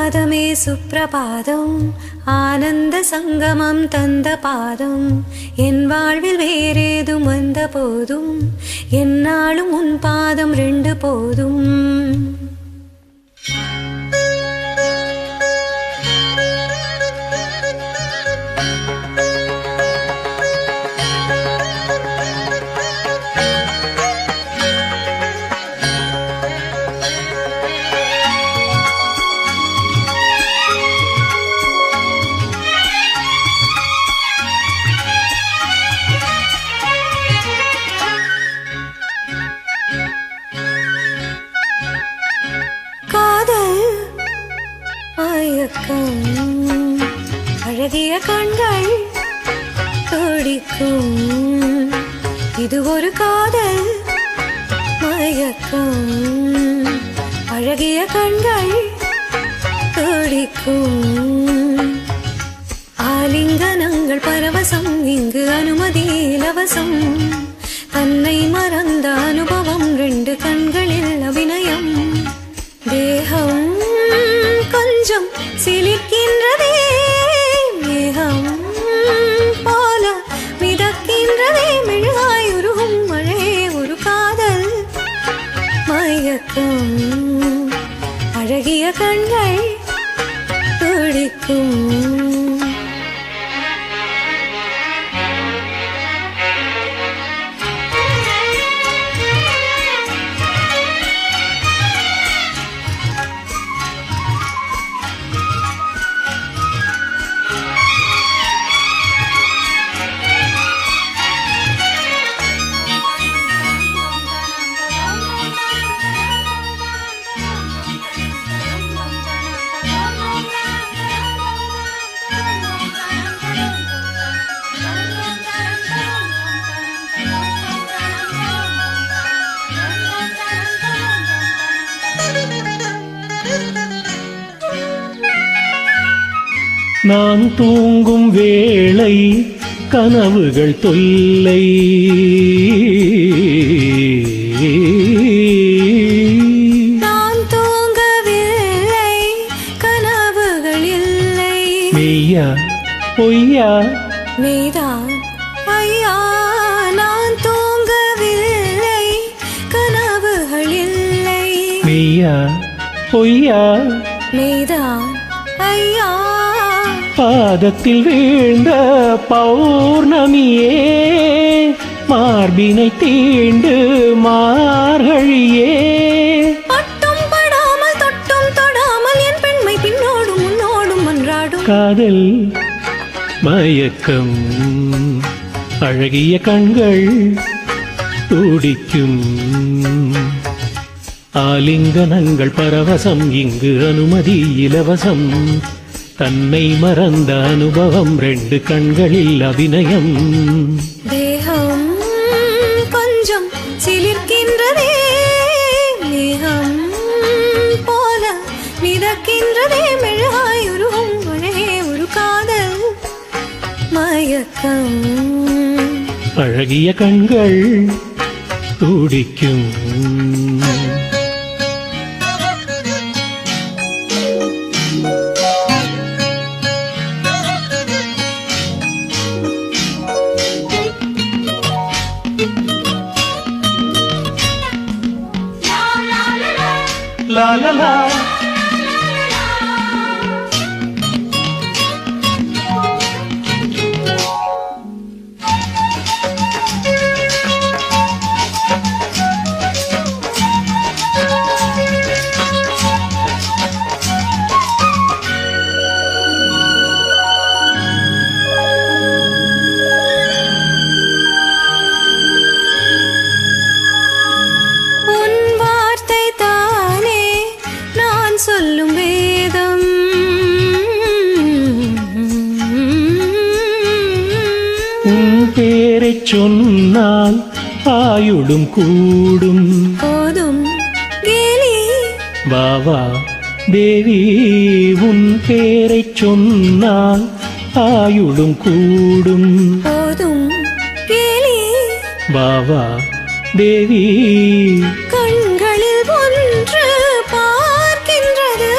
பாதமே சுப்ரபாதம் ஆனந்த சங்கமம் தந்த பாதம் என் வாழ்வில் வேறேதும் வந்த போதும் என்னாலும் உன் பாதம் ரெண்டு போதும் அழகிய கண்கள் துடிக்கும் இது ஒரு காதல் மயக்கம் அழகிய கண்கள் துடிக்கும் ஆலிங்கனங்கள் பரவசம் இங்கு அனுமதி இலவசம் தன்னை மறந்த அனுபவம் ரெண்டு கண்களில் அபிநயம் தேகம் கொஞ்சம் சிலிர்க்கின்றதே மேகம் போல மிதக்கின்றதே மெழுகாய் உருகும் மழையே ஒரு காதல் மயக்கம் அழகிய கண்கள் துடிக்கும் நான் தூங்கும் வேளை கனவுகள் தொல்லை நான் தூங்கவில்லை கனவுகள் இல்லை மெய்யா பொய்யா மெய்தான் ஐயா நான் தூங்கவில்லை கனவுகள் இல்லை மெய்யா பொய்யா மெய்தான் ஐயா பாதத்தில் வீழ்ந்த பௌர்ணமியே மார்பினை தீண்டு மார்கழியே பட்டும் படாமல் தொட்டும் தொடாமல் என் பெண்மை பின்னோடும் முன்னோடும் மன்றாடும் காதல் மயக்கம் அழகிய கண்கள் துடிக்கும் ஆலிங்கனங்கள் பரவசம் இங்கு அனுமதி இலவசம் தன்னை மறந்த அனுபவம் ரெண்டு கண்களில் அபிநயம் தேகம் கொஞ்சம் சிலிர்க்கின்றதே மேகம் போல மிதக்கின்றதே மெழுகாய் உருகும் மழையே ஒரு காதல் மயக்கம் அழகிய கண்கள் துடிக்கும் La la la சொல்லும் வேதம் உன் பேரைச் சொன்னால் ஆயுளும் கூடும் போதும் கேலி வாவா தேவி உன் பேரைச் சொன்னால் ஆயுளும் கூடும் போதும் கேலி வாவா தேவி கண்களில் ஒன்று பார்க்கின்றது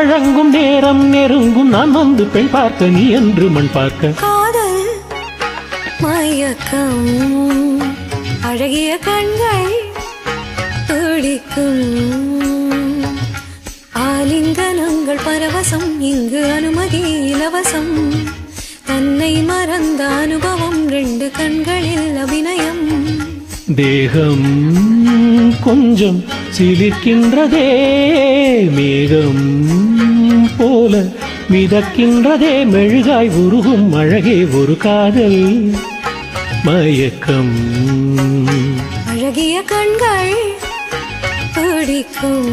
வழங்கும் நேரம் நெருங்கும் நான் வந்து பெண் பார்க்க நீ என்று மண் பார்க்க காதல் மயக்கம் அழகிய கண்கள் துடிக்கும் ஆலிங்கனங்கள் பரவசம் இங்கு அனுமதி இலவசம் தன்னை மறந்த அனுபவம் ரெண்டு கண்களில் அபிநயம் தேகம் கொஞ்சம் சிலிர்க்கின்றதே மேகம் போல மிதக்கின்றதே மெழுகாய் உருகும் அழகே ஒரு காதல் மயக்கம் அழகிய கண்கள் துடிக்கும்